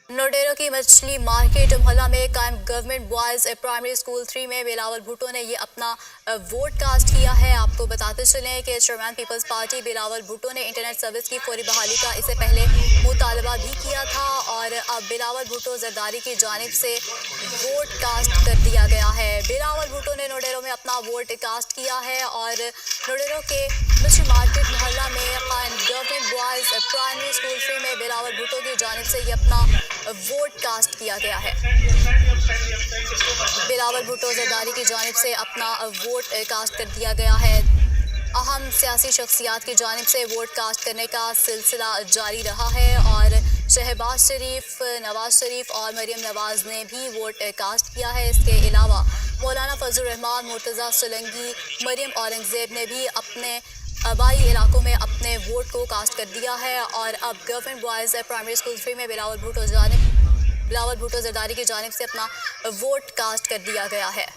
नोडेरा की मछली मार्केट मोहल्ला में कायम गवर्नमेंट बॉयज प्राइमरी स्कूल 3 में बिलावल भुट्टो ने ये अपना वोट कास्ट किया है। आपको बताते चलें कि चेयरमैन पीपल्स पार्टी बिलावल भुट्टो ने इंटरनेट सर्विस की फौरी बहाली का इससे पहले मुतालबा भी किया था और अब बिलावल भुट्टो जरदारी की जानिब से वोट कास्ट कर दिया गया है। बिलावल भुट्टो ने नोडेरो में अपना वोट कास्ट किया है और नोडेरो के मछली मार्केट मोहल्ला में कायम गवर्नमेंट बॉयज प्राइमरी स्कूल 3 में बिलावल भुट्टो की जानिब से ये अपना वोट कास्ट किया गया है। बिलावल भुट्टो जरदारी की जानिब से अपना वोट कास्ट कर दिया गया है। अहम सियासी शख्सियात की जानिब से वोट कास्ट करने का सिलसिला जारी रहा है और शहबाज शरीफ, नवाज शरीफ और मरियम नवाज ने भी वोट कास्ट किया है। इसके अलावा मौलाना फजल रहमान, मुर्तज़ा सोलंकी, मरियम औरंगज़ेब ने भी अपने आबाई इलाकों में अपने वोट को कास्ट कर दिया है और अब गवर्नमेंट बॉयज़ प्राइमरी स्कूल 3 में बिलावल भुट्टो जरदारी की जानिब से अपना वोट कास्ट कर दिया गया है।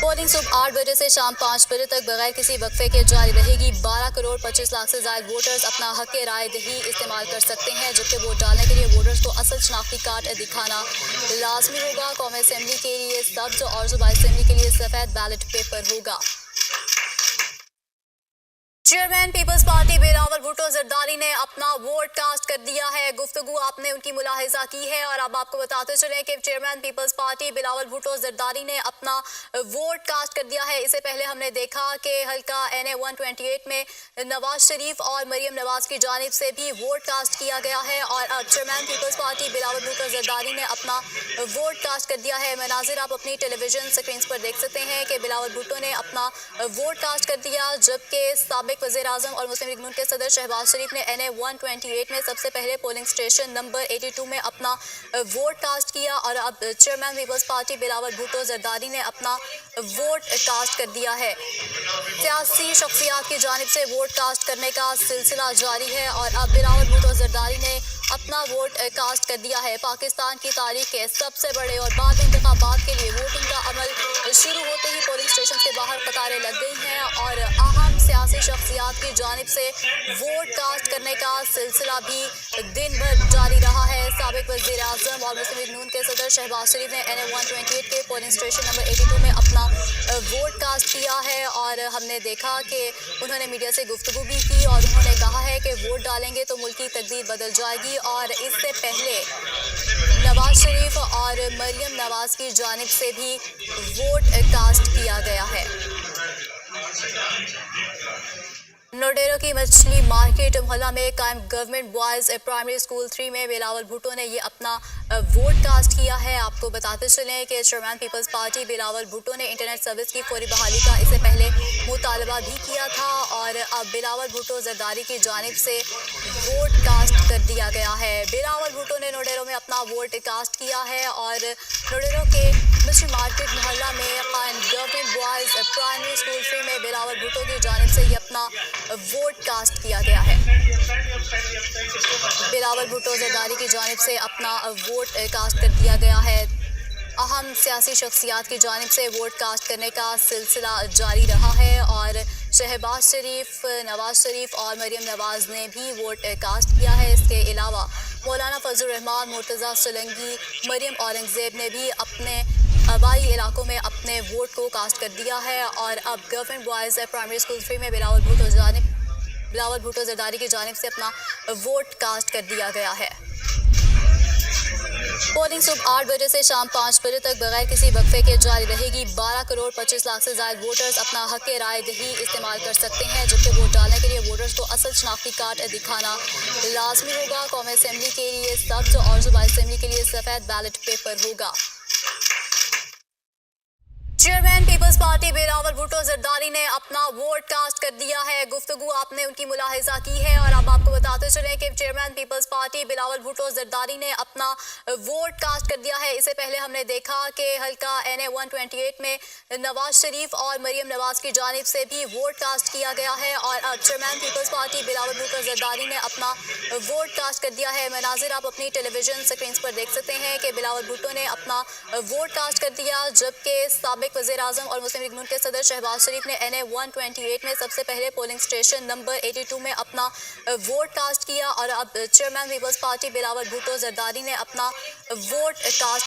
पोलिंग सुबह 8 बजे से शाम 5 बजे तक बगैर किसी वक्फे के जारी रहेगी। 12 करोड़ 25 लाख से ज़ायद वोटर्स अपना हक़ राय दही इस्तेमाल कर सकते हैं, जबकि वोट डालने के लिए वोटर्स को असल शनाख्ती कार्ड दिखाना लाजमी होगा। कौमी असम्बली के लिए सब्ज़ और सूबाई असम्बली के लिए सफ़ेद बैलेट पेपर होगा। चेयरमैन पीपल्स पार्टी बिलावल भुट्टो जरदारी ने अपना वोट कास्ट कर दिया है। गुफ्तगू आपने उनकी मुलाहिजा की है और अब आपको बताते चलें कि चेयरमैन पीपल्स पार्टी बिलावल भुट्टो जरदारी ने अपना वोट कास्ट कर दिया है। इससे पहले हमने देखा कि हल्का NA 128 में नवाज शरीफ और मरियम नवाज की जानिब से भी वोट कास्ट किया गया है और अब चेयरमैन पीपल्स पार्टी बिलावल भुट्टो जरदारी ने अपना वोट कास्ट कर दिया है। मनाजिर आप अपनी टेलीविजन स्क्रीन पर देख सकते हैं कि बिलावल भुट्टो ने अपना वोट कास्ट कर दिया, जबकि साबिक वज़ीर आज़म और मुस्लिम लीग नून के सदर शहबाज शरीफ ने NA 128 में सबसे पहले पोलिंग स्टेशन नंबर 82 में अपना वोट कास्ट किया और अब चेयरमैन पीपल्स पार्टी बिलावल भुट्टो जरदारी ने अपना वोट कास्ट कर दिया है। सियासी शख्सियात की जानिब से वोट कास्ट करने का सिलसिला जारी है और अब बिलावल भुट्टो जरदारी ने अपना वोट कास्ट कर दिया है। पाकिस्तान की तारीख के सबसे बड़े और बाद इंतखाबात के लिए वोटिंग का अमल शुरू होते ही पोलिंग स्टेशन के बाहर कतारें लग गई हैं और अहम सियासी शख्सियात की जानिब से वोट कास्ट करने का सिलसिला भी दिन भर जारी रहा है। साबिक वज़ीर आज़म और मुस्लिम लीग नून के सदर शहबाज शरीफ ने NA 128 के पोलिंग स्टेशन नंबर 82 में अपना वोट कास्ट किया है और हमने देखा कि उन्होंने मीडिया से गुफ्तगू भी की और उन्होंने कहा है कि वोट डालेंगे तो मुल्क की तकदीर बदल जाएगी। और इससे पहले नवाज शरीफ और मरियम नवाज की जानिब से भी वोट कास्ट किया गया है। नोडेरा की मछली मार्केट मोहल्ला में कायम गवर्नमेंट बॉयज़ प्राइमरी स्कूल 3 में बिलावल भुट्टो ने ये अपना वोट कास्ट किया है। आपको बताते चलें कि चेयरमैन पीपल्स पार्टी बिलावल भुट्टो ने इंटरनेट सर्विस की फौरी बहाली का इससे पहले मुतालबा भी किया था और अब बिलावल भुट्टो जरदारी की जानिब से वोट कास्ट कर दिया गया है। बिलावल भुट्टो ने नोडेरो में अपना वोट कास्ट किया है और नोडेरो के मछली मार्केट मोहल्ला में कायम गवर्नमेंट बॉयज़ प्राइमरी स्कूल 3 में बिलावल भुट्टो की जानिब से ये अपना वोट कास्ट किया गया है। बिलावल भुट्टो जरदारी की जानिब से अपना वोट कास्ट कर दिया गया है। अहम सियासी शख्सियात की जानिब से वोट कास्ट करने का सिलसिला जारी रहा है और शहबाज शरीफ, नवाज शरीफ और मरियम नवाज ने भी वोट कास्ट किया है। इसके अलावा मौलाना फजल रहमान, मुर्तज़ा सोलंकी, मरियम औरंगज़ेब ने भी अपने आबाई इलाकों में अपने वोट को कास्ट कर दिया है और अब गवर्नमेंट बॉयज़ प्राइमरी स्कूल 3 में बिलावल भुट्टो जरदारी की जानिब से अपना वोट कास्ट कर दिया गया है। पोलिंग सुबह 8 बजे से शाम 5 बजे तक बगैर किसी वक्फे के जारी रहेगी। 12 करोड़ 25 लाख से ज़ायद वोटर्स अपना हक़ राय दही इस्तेमाल कर सकते हैं, जबकि वोट डालने के लिए वोटर्स को असल शनाख्ती कार्ड दिखाना लाजमी होगा। कौमी असम्बली के लिए सब्ज़ और सूबाई असम्बली के लिए सफ़ेद बैलेट पेपर होगा। चेयरमैन पीपल्स पार्टी बिलावल भुट्टो जरदारी ने अपना वोट कास्ट कर दिया है। गुफ्तगू आपने उनकी मुलाहिजा की है और अब आपको बताते चलें कि चेयरमैन पीपल्स पार्टी बिलावल भुट्टो जरदारी ने अपना वोट कास्ट कर दिया है। इससे पहले हमने देखा कि हल्का NA 128 में नवाज शरीफ और मरियम नवाज की जानिब से भी वोट कास्ट किया गया है और अब चेयरमैन पीपल्स पार्टी बिलावल भुट्टो जरदारी ने अपना वोट कास्ट कर दिया है। मनाजिर आप अपनी टेलीविजन स्क्रीन पर देख सकते हैं कि बिलावल भुट्टो ने अपना वोट कास्ट कर दिया, जबकि साबिक वज़ीर आज़म और मुस्लिम लीग नून के सदर शहबाज शरीफ ने NA 128 में सबसे पहले पोलिंग स्टेशन नंबर 82 में अपना वोट ووٹ کاسٹ کیا اور اب چیئرمین پیپلز پارٹی بلاول بھٹو زرداری نے اپنا ووٹ کاسٹ